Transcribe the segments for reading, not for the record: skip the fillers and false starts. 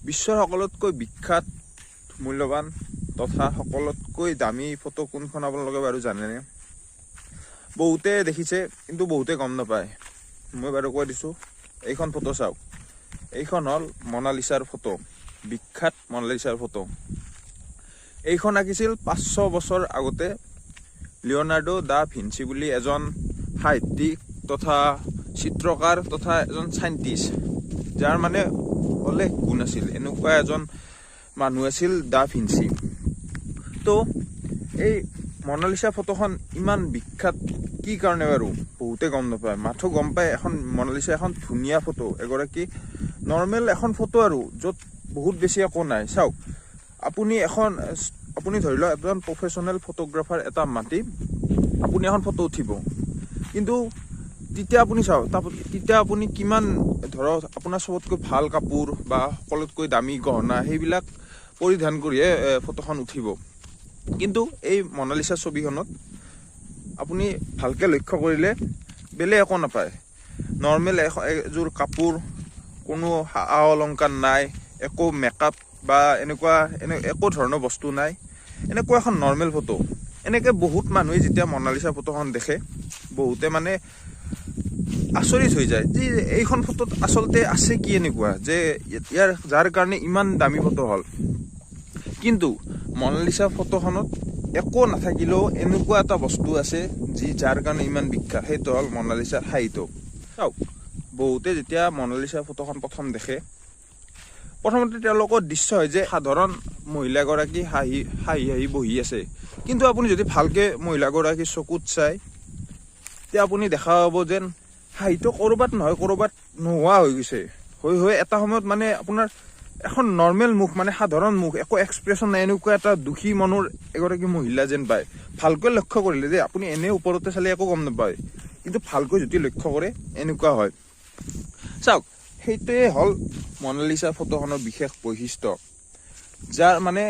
বিশ্বৰ সকলোতকৈ বিখ্যাত মূল্যৱান তথা সকলোতকৈ দামী ফটো কোনখন আপোনালোকে বাৰু জানেনে? বহুতে দেখিছে কিন্তু বহুতে গম নাপায়। মই বাৰু কৈ দিছোঁ, এইখন ফটো চাওক। এইখন হ'ল মনালিছাৰ ফটো, বিখ্যাত মনালিছাৰ ফটো। এইখন আঁকিছিল 500 বছৰ আগতে লিঅ'নাৰ্ডো দা ভিঞ্চি বুলি এজন সাহিত্যিক তথা চিত্ৰকাৰ তথা এজন চাইণ্টিষ্ট, যাৰ মানে অলেখ গুণ আছিল। এনেকুৱা এজন মানুহ আছিল দা ভিঞ্চি। তো এই মনালিছা ফটোখন ইমান বিখ্যাত কি কাৰণে বাৰু বহুতে গম নাপায়। মাথো গম পায় এখন মনালিছা এখন ধুনীয়া ফটো, এগৰাকী নৰ্মেল এখন ফটো আৰু য'ত বহুত বেছি একো নাই। চাওক, আপুনি ধৰি লওক এজন প্ৰফেশ্যনেল ফটোগ্ৰাফাৰ এটা মাতি আপুনি এখন ফটো উঠিব, কিন্তু তেতিয়া আপুনি চাওক, তেতিয়া আপুনি কিমান ধৰক আপোনাৰ চবতকৈ ভাল কাপোৰ বা সকলোতকৈ দামী গহনা সেইবিলাক পৰিধান কৰিহে ফটোখন উঠিব। কিন্তু এই মনালিছা ছবিখনত আপুনি ভালকৈ লক্ষ্য কৰিলে বেলেগ একো নাপায়। নৰ্মেল এযোৰ কাপোৰ, কোনো আ অলংকাৰ নাই, একো মেকআপ বা এনেকুৱা একো ধৰণৰ বস্তু নাই, এনেকুৱা এখন নৰ্মেল ফটো। এনেকৈ বহুত মানুহে যেতিয়া মনালিছা ফটোখন দেখে, বহুতে মানে আচৰিত হৈ যায় যে এইখন ফটোত আচলতে আছে কি এনেকুৱা যে যাৰ কাৰণে ইমান দামী ফটো হ'ল। কিন্তু মনালিছা ফটোখনত একো নাথাকিলেও এনেকুৱা এটা বস্তু আছে যাৰ কাৰণে ইমান বিখ্যাত, সেইটো হ'ল মনালিছাৰ সাহিত্য। চাওক, বহুতে যেতিয়া মনালিছা ফটোখন প্ৰথম দেখে, প্ৰথমতে তেওঁলোকৰ দৃশ্য হয় যে সাধাৰণ মহিলাগৰাকী হাঁহি হাঁহি বহি আছে। কিন্তু আপুনি যদি ভালকৈ মহিলাগৰাকী চকুত চাই, তেতিয়া আপুনি দেখা পাব যেন হাঁহিটো ক'ৰবাত নহয় ক'ৰবাত নোহোৱা হৈ গৈছে। হৈ এটা সময়ত মানে আপোনাৰ এখন নৰ্মেল মুখ, মানে সাধাৰণ মুখ, একো এক্সপ্ৰেশ্যন নাই, এনেকুৱা এটা দুখী মনৰ এগৰাকী মহিলা যেন পায়। ভালকৈ লক্ষ্য কৰিলে যে আপুনি এনেই ওপৰতে চালে একো গম নাপায়, কিন্তু ভালকৈ যদি লক্ষ্য কৰে এনেকুৱা হয়। চাওক, সেইটোৱে হ'ল মনালিছা ফটোখনৰ বিশেষ বৈশিষ্ট্য, যাৰ মানে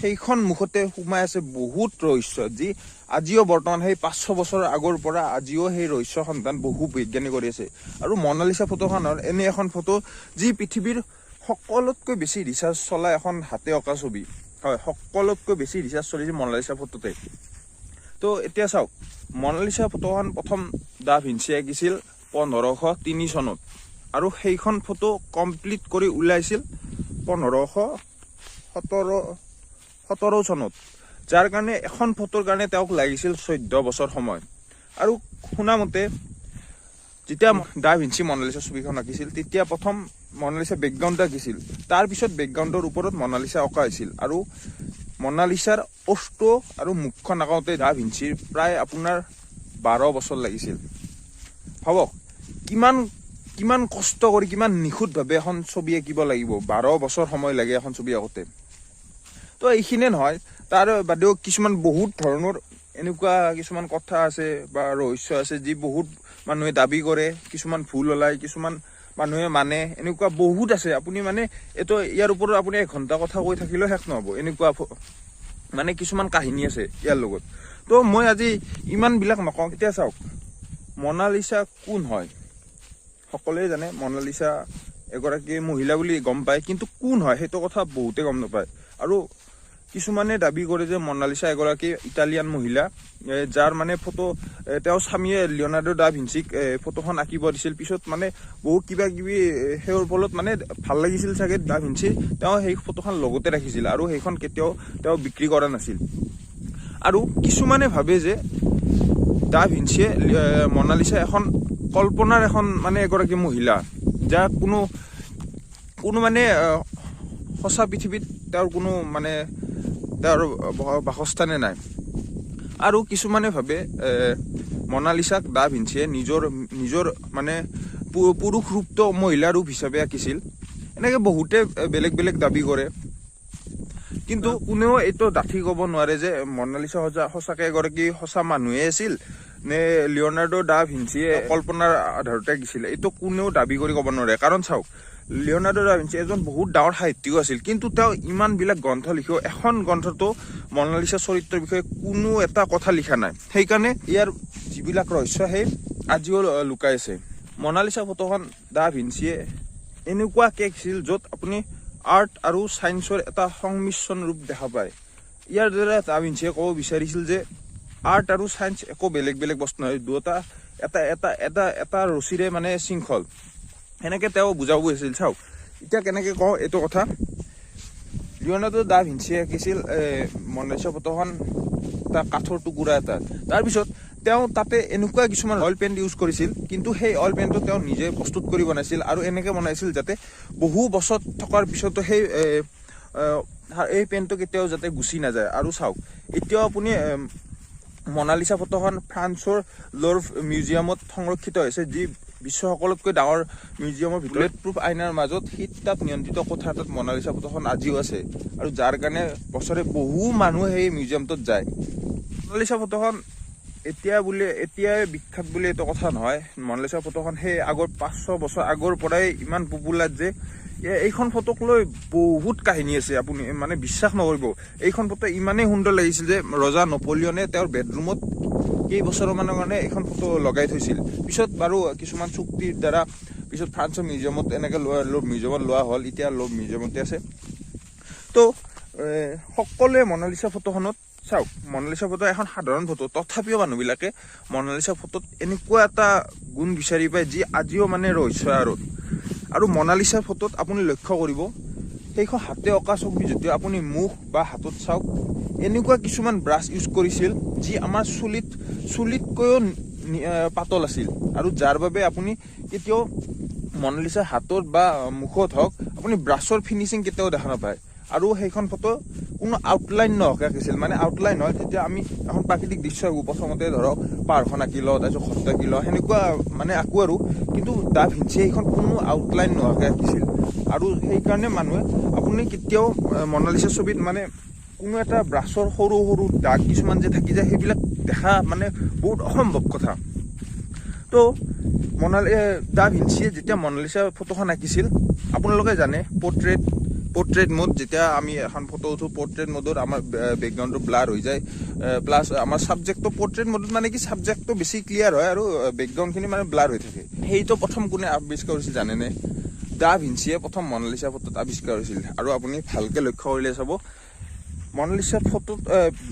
সেইখন মুখতে সোমাই আছে বহুত ৰহস্য, যি আজিও বৰ্তমান সেই 500 বছৰৰ আগৰ পৰা আজিও সেই ৰহস্য সন্ধান বহু বৈজ্ঞানিক কৰি আছে। আৰু মনালিছা ফটোখনৰ এনে এখন ফটো যি পৃথিৱীৰ সকলোতকৈ বেছি ৰিচাৰ্জ চলা এখন হাতে অঁকা ছবি হয়। সকলোতকৈ বেছি ৰিচাৰ্জ চলিছে মনালিছা ফটোতে। তো এতিয়া চাওক, মনালিছা ফটোখন প্ৰথম দা ভিঞ্চিয়ে আঁকিছিল 1503 চনত, আৰু সেইখন ফটো কমপ্লিট কৰি ওলাইছিল 1517 চনত, যাৰ কাৰণে এখন ফটোৰ কাৰণে তেওঁক লাগিছিল 14 বছৰ সময়। আৰু শুনামতে যেতিয়া দা ভিঞ্চি মনালিছা ছবিখন আঁকিছিল, তেতিয়া প্ৰথম মনালিছা বেকগ্ৰাউণ্ড আঁকিছিল, তাৰপিছত বেকগ্ৰাউণ্ডৰ ওপৰত মনালিছা অঁকা হৈছিল। আৰু মনালিছাৰ ওষ্ঠ আৰু মুখখন আঁকাওঁতে দা ভিঞ্চিৰ প্ৰায় আপোনাৰ 12 বছৰ লাগিছিল। ভাবক কিমান কষ্ট কৰি, কিমান নিখুঁতভাৱে এখন ছবি আঁকিব লাগিব। 12 বছৰ সময় লাগে এখন ছবি আঁকোতে। তো এইখিনিয়ে নহয়, তাৰ বাদেও কিছুমান বহুত ধৰণৰ এনেকুৱা কিছুমান কথা আছে বা ৰহস্য আছে যি বহুত মানুহে দাবী কৰে, কিছুমান ভুল ওলায়, কিছুমান মানুহে মানে, এনেকুৱা বহুত আছে। আপুনি মানে এইটো ইয়াৰ ওপৰত আপুনি 1 ঘণ্টা কথা কৈ থাকিলেও শেষ নহ'ব, এনেকুৱা মানে কিছুমান কাহিনী আছে ইয়াৰ লগত। তো মই আজি ইমানবিলাক নকওঁ। এতিয়া চাওক, মনালিছা কোন হয়? সকলোৱে জানে মনালিছা এগৰাকী মহিলা বুলি গম পায়, কিন্তু কোন হয় সেইটো কথা বহুতে গম নাপায়। আৰু কিছুমানে দাবী কৰে যে মনালিছা এগৰাকী ইটালিয়ান মহিলা, যাৰ মানে ফটো তেওঁৰ স্বামীয়ে লিঅ'নাৰ্ডো দা ভিঞ্চিক ফটোখন আঁকিব দিছিল। পিছত মানে বহুত কিবা কিবি সেইৰ ফলত মানে ভাল লাগিছিল চাগে দা ভিঞ্চি, তেওঁ সেই ফটোখন লগতে ৰাখিছিল আৰু সেইখন কেতিয়াও তেওঁ বিক্ৰী কৰা নাছিল। আৰু কিছুমানে ভাবে যে দা ভিঞ্চিয়ে মনালিছা এখন কল্পনাৰ এখন মানে এগৰাকী মহিলা, যাৰ কোনো মানে সঁচা পৃথিৱীত তেওঁৰ কোনো মানে তেওঁৰ বাসস্থানে নাই। আৰু কিছুমানে ভাবে মনালিছাক দা ভিঞ্চিয়ে নিজৰ মানে পুৰুষ ৰূপটো মহিলা ৰূপ হিচাপে আঁকিছিল। এনেকৈ বহুতে বেলেগ বেলেগ দাবী কৰে, কিন্তু কোনেও এইটো ডাঠি ক'ব নোৱাৰে যে মনালিছা সঁচাকৈ এগৰাকী সঁচা মানুহে আছিল নে লিঅ'নাৰ্ডো দা ভিঞ্চিয়ে কল্পনাৰ আধাৰতে আঁকিছিল। এইটো কোনেও দাবী কৰি ক'ব নোৱাৰে। কাৰণ চাওক, লিঅ'নাৰ্ডো দা ভিঞ্চি এজন বহুত ডাঙৰ সাহিত্যিক আছিল, কিন্তু তেওঁ ইমানবিলাক গ্ৰন্থ লিখিও এখন গ্ৰন্থটো মনালিছা চৰিত্ৰৰ বিষয়ে কোনো এটা কথা লিখা নাই। সেইকাৰণে ইয়াৰ যিবিলাক ৰহস্য সেই আজিও লুকাই আছে। মনালিছা ফটোখন দা ভিঞ্চিয়ে এনেকুৱাকৈ আঁকিছিল য'ত আৰ্ট আৰু ছায়েন্সৰ এটা সংমিশ্ৰণ ৰূপ দেখা পায়। ইয়াৰ দ্বাৰা দা ভিঞ্চিয়ে ক'ব বিচাৰিছিল যে আৰ্ট আৰু ছায়েন্স একো বেলেগ বেলেগ বস্তু নহয়, দুটা এটা এটা এটা এটা ৰছীৰে মানে শৃংখল, সেনেকৈ তেওঁ বুজাব গৈছিল। চাওক এতিয়া কেনেকৈ কওঁ এইটো কথা। লিঅ'নাৰ্ডো দা ভিঞ্চিয়ে আঁকিছিল মনালিছা ফটোখন এটা কাঠৰ টুকুৰা এটা। তাৰপিছত তেওঁ তাতে এনেকুৱা কিছুমান অইল পেইণ্ট ইউজ কৰিছিল, কিন্তু সেই অইল পেইণ্টটো তেওঁ নিজে প্ৰস্তুত কৰি বনাইছিল আৰু এনেকৈ বনাইছিল যাতে বহু বছৰ থকাৰ পিছতো এই পেইণ্টটো কেতিয়াও যাতে গুচি নাযায়। আৰু চাওক এতিয়াও আপুনি মনালিছা ফটোখন ফ্ৰান্সৰ ল'ভ্ৰ মিউজিয়ামত সংৰক্ষিত হৈছে, যি বিশ্বৰ সকলোতকৈ ডাঙৰ মিউজিয়ামৰ ভিতৰত। বুলেট প্ৰুফ আইনাৰ মাজত শীত তাপ নিয়ন্ত্ৰিত কোঠা এটাত মনালিছা ফটোখন আজিও আছে, আৰু যাৰ কাৰণে বছৰে বহু মানুহ সেই মিউজিয়ামটোত যায়। মনালিছা ফটোখন এতিয়াই বিখ্যাত বুলি এইটো কথা নহয়। মনালিছা ফটোখন সেই আগৰ 500 বছৰ আগৰ পৰাই ইমান পপুলাৰ যে এইখন ফটোক লৈ বহুত কাহিনী আছে। আপুনি মানে বিশ্বাস নকৰিব, এইখন ফটো ইমানেই সুন্দৰ লাগিছিল যে ৰজা নেপোলিয়নে তেওঁৰ বেডৰুমত কেইবছৰমানৰ কাৰণে এইখন ফটো লগাই থৈছিল। পিছত বাৰু কিছুমান চুক্তিৰ দ্বাৰা পিছত ফ্ৰান্সৰ মিউজিয়ামত এনেকৈ মিউজিয়ামত লোৱা হ'ল, এতিয়া মিউজিয়ামতে আছে। তো সকলোৱে মনালিছা ফটোখনত চাওক, মনালিছা ফটো এখন সাধাৰণ ফটো, তথাপিও মানুহবিলাকে মনালিছা ফটোত এনেকুৱা এটা গুণ বিচাৰি পায় যি আজিও মানে ৰহস্য। আৰু মনালিছাৰ ফটোত আপুনি লক্ষ্য কৰিব, সেইখন হাতে অঁকা ছবি যদিও আপুনি মুখ বা হাতত চাওক, এনেকুৱা কিছুমান ব্ৰাছ ইউজ কৰিছিল যি আমাৰ চুলিতকৈও পাতল আছিল, আৰু যাৰ বাবে আপুনি কেতিয়াও মনালিছাৰ হাতত বা মুখত হওক আপুনি ব্ৰাছৰ ফিনিচিং কেতিয়াও দেখা নাপায়। আৰু সেইখন ফটো কোনো আউটলাইন নোহোৱাকৈ আঁকিছিল, মানে আউটলাইন হয় তেতিয়া আমি এখন প্ৰাকৃতিক দৃশ্য আঁকো, প্ৰথমতে ধৰক পাহাৰখন আঁকি লওঁ, তাৰপিছত ঘৰটো আঁকি লওঁ, সেনেকুৱা মানে আঁকো আৰু। কিন্তু দা ভিঞ্চিয়ে সেইখন কোনো আউটলাইন নোহোৱাকৈ আঁকিছিল, আৰু সেইকাৰণে মানুহে আপুনি কেতিয়াও মনালিছাৰ ছবিত মানে কোনো এটা ব্ৰাছৰ সৰু সৰু দাগ কিছুমান যে থাকি যায়, সেইবিলাক দেখা মানে বহুত অসম্ভৱ কথা। তো দা ভিঞ্চিয়ে যেতিয়া মনালিছা ফটোখন আঁকিছিল, আপোনালোকে জানে পৰ্ট্ৰেট মোড, যেতিয়া আমি এখন ফটো উঠোঁ পৰ্ট্ৰেট মোডত আমাৰ বেকগ্ৰাউণ্ডটো ব্লাৰ হৈ যায়, প্লাছ আমাৰ ছাবজেক্টটো পৰ্ট্ৰেট মোডত মানে কি ছাবজেক্টটো বেছি ক্লিয়াৰ হয় আৰু বেকগ্ৰাউণ্ডখিনি মানে ব্লাৰ হৈ থাকে। সেইটো প্ৰথম কোনে আৱিষ্কাৰ কৰিছিল জানেনে? দা ভিঞ্চিয়ে প্ৰথম মনালিছা ফটোত আৱিষ্কাৰ হৈছিল। আৰু আপুনি ভালকৈ লক্ষ্য কৰিলে চাব, মনালিছা ফটোত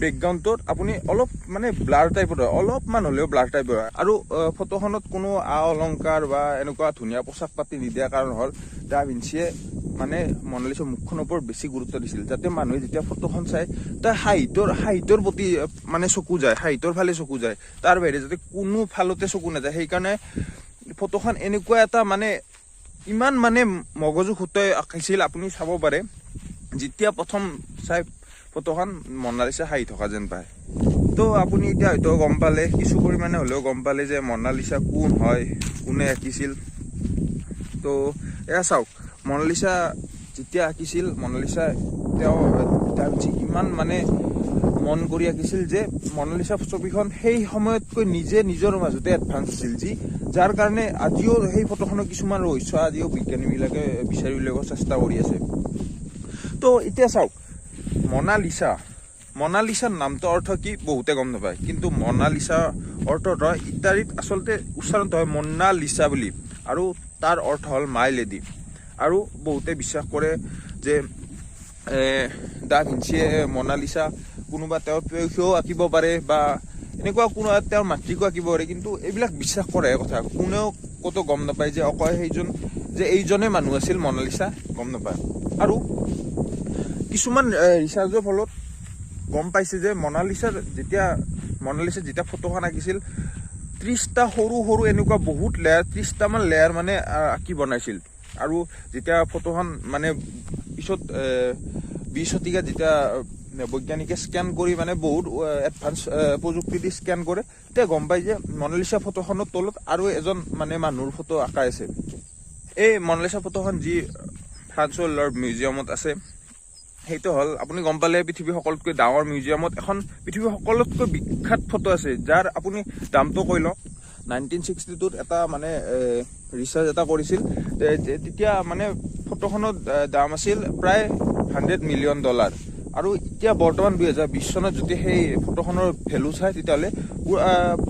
বেকগ্ৰাউণ্ডটোত আপুনি অলপ মানে ব্লাৰ টাইপৰ হয়, অলপমান হ'লেও ব্লাৰ টাইপৰ হয়। আৰু ফটোখনত কোনো অলংকাৰ বা এনেকুৱা ধুনীয়া পোচাক পাতি নিদিয়াৰ কাৰণ হ'ল দা ভিঞ্চিয়ে মানে মনালিছাৰ মুখখনৰ ওপৰত বেছি গুৰুত্ব দিছিল, যাতে মানুহে যেতিয়া ফটোখন চাই তাৰ সাহিত্যৰ প্ৰতি মানে চকু যায়, সাহিত্যৰ ফালে চকু যায়, তাৰ বাহিৰে যাতে কোনো ফালতে চকু নাযায়। সেইকাৰণে ফটোখন এনেকুৱা এটা মানে ইমান মানে মগজু খুটাই আঁকিছিল, আপুনি চাব পাৰে যেতিয়া প্ৰথম চাই ফটোখন মনালিছা হাঁহি থকা যেন পায়। তো আপুনি এতিয়া হয়তো গম পালে, কিছু পৰিমাণে হ'লেও গম পালে যে মনালিছা কোন হয়, কোনে আঁকিছিল। তো এয়া চাওক, মনালিছা যেতিয়া আঁকিছিল, মনালিছা তেওঁ দা ভিঞ্চি ইমান মানে মন কৰি আঁকিছিল যে মনালিছা ছবিখন সেই সময়তকৈ নিজৰ মাজতে এডভান্স আছিল, যাৰ কাৰণে আজিও সেই ফটোখনৰ কিছুমান ৰহস্য আজিও বিজ্ঞানীবিলাকে বিচাৰি উলিয়াব চেষ্টা কৰি আছে। তো এতিয়া চাওক, মনালিছাৰ নামটো অৰ্থ কি বহুতে গম নাপায়, কিন্তু মনালিছা অৰ্থত হয় ইটালীত আচলতে উচ্চাৰণটো হয় মন্না লিছা বুলি, আৰু তাৰ অৰ্থ হ'ল মাই লেডি। আৰু বহুতে বিশ্বাস কৰে যে দা ভিঞ্চিয়ে মনালিছা কোনোবা তেওঁৰ প্ৰেয়সীও আঁকিব পাৰে বা এনেকুৱা কোনো তেওঁৰ মাতৃকো আঁকিব পাৰে, কিন্তু এইবিলাক বিশ্বাস কৰাহে কথা। কোনেও ক'তো গম নাপায় যে অকল এইজনে মানুহ আছিল মনালিছা, গম নাপায়। আৰু কিছুমান ৰিচাৰ্চৰ ফলত গম পাইছে যে মনালিছা যেতিয়া ফটোখন আঁকিছিল 30টা সৰু এনেকুৱা বহুত লেয়াৰ, 30টামান লেয়াৰ মানে আঁকি বনাইছিল। আৰু যেতিয়া ফটোখন মানে পিছত 20 শতিকাত যেতিয়া বৈজ্ঞানিকে স্কেন কৰি মানে বহুত এডভান্স প্ৰযুক্তি দি স্কেন কৰে, তেতিয়া গম পাই যে মনালিছা ফটোখনৰ তলত আৰু এজন মানে মানুহৰ ফটো আঁকা আছে। এই মনালিছা ফটোখন যি ফ্ৰান্সৰ ল'ভ্ৰ মিউজিয়ামত আছে, সেইটো হ'ল আপুনি গম পালে পৃথিৱীৰ সকলোতকৈ ডাঙৰ মিউজিয়ামত এখন পৃথিৱীৰ সকলোতকৈ বিখ্যাত ফটো আছে, যাৰ আপুনি দামটো কৈ লওক। 1962ত এটা মানে ৰিচাৰ্চ এটা কৰিছিল, তেতিয়া মানে ফটোখনৰ দাম আছিল প্ৰায় $100 মিলিয়ন। আৰু এতিয়া বৰ্তমান 2020 চনত যদি সেই ফটোখনৰ ভেলু চাই তেতিয়াহ'লে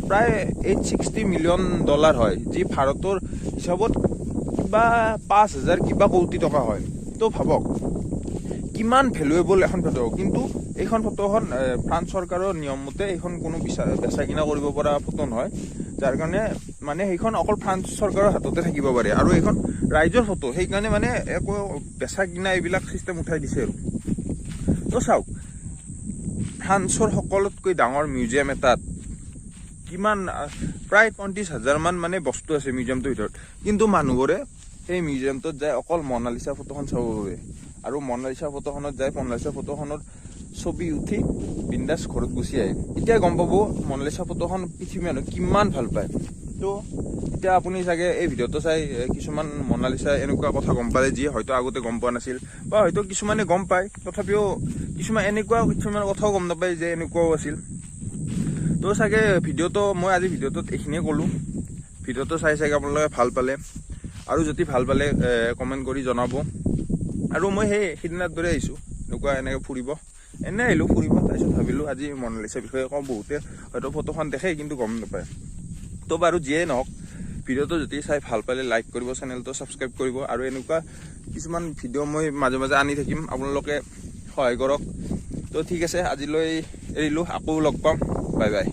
প্ৰায় $860 মিলিয়ন হয়, যি ভাৰতৰ হিচাপত কিবা 5,000 কিবা কোটি টকা হয়। তো ভাবক কিমান ভ্যালুয়েবল এখন ফটো, কিন্তু এইখন ফটোখন ফ্ৰান্স চৰকাৰৰ নিয়ম মতে এইখন কোনো বেচা কিনা কৰিব পৰা ফটো নহয়, যাৰ কাৰণে মানে সেইখন অকল ফ্ৰান্স চৰকাৰৰ হাততে থাকিব পাৰে আৰু এইখন ৰাইজৰ ফটো, সেইকাৰণে মানে একো বেচা কিনা এইবিলাক চিষ্টেম উঠাই দিছে আৰু। তো চাওক ফ্ৰান্সৰ সকলোতকৈ ডাঙৰ মিউজিয়াম এটাত কিমান প্ৰায় 35,000 মান মানে বস্তু আছে মিউজিয়ামটোৰ ভিতৰত, কিন্তু মানুহবোৰে সেই মিউজিয়ামটোত যায় অকল মনালিসা ফটোখন চাব বাবে, আৰু মনালিসা ফটোখনত যায় মনালিসা ফটোখনৰ ছবি উঠি বিন্দাছ ঘৰত গুচি আহে। এতিয়া গম পাব মনালিসা ফটোখন পৃথিৱীৰ মানুহে কিমান ভাল পায়। তো এতিয়া আপুনি চাগে এই ভিডিঅ'টো চাই কিছুমান মনালিসা এনেকুৱা কথা গম পালে যিয়ে হয়তো আগতে গম পোৱা নাছিল, বা হয়তো কিছুমানে গম পায় তথাপিও কিছুমান কথাও গম নাপায় যে এনেকুৱাও আছিল। তো চাগে মই আজি ভিডিঅ'টোত এইখিনিয়ে ক'লোঁ। ভিডিঅ'টো চাই চাগে আপোনালোকে ভাল পালে, আৰু যদি ভাল পালে কমেণ্ট কৰি জনাব। আৰু মই সিদিনাৰ দৰে আহিছোঁ এনেকৈ ফুৰিব, আহিলোঁ ফুৰিব, তাৰপিছত ভাবিলোঁ আজি মনালিসাৰ বিষয়ে কওঁ। বহুতে হয়তো ফটোখন দেখে কিন্তু গম নাপায়। তো বাৰু যিয়ে নহওক, ভিডিঅ'টো যদি চাই ভাল পালে লাইক কৰিব, চেনেলটো ছাবস্ক্ৰাইব কৰিব, আৰু এনেকুৱা কিছুমান ভিডিঅ' মই মাজে মাজে আনি থাকিম, আপোনালোকে সহায় কৰক। তো ঠিক আছে, আজিলৈ এৰিলোঁ, আকৌ লগ পাম, বাই বাই।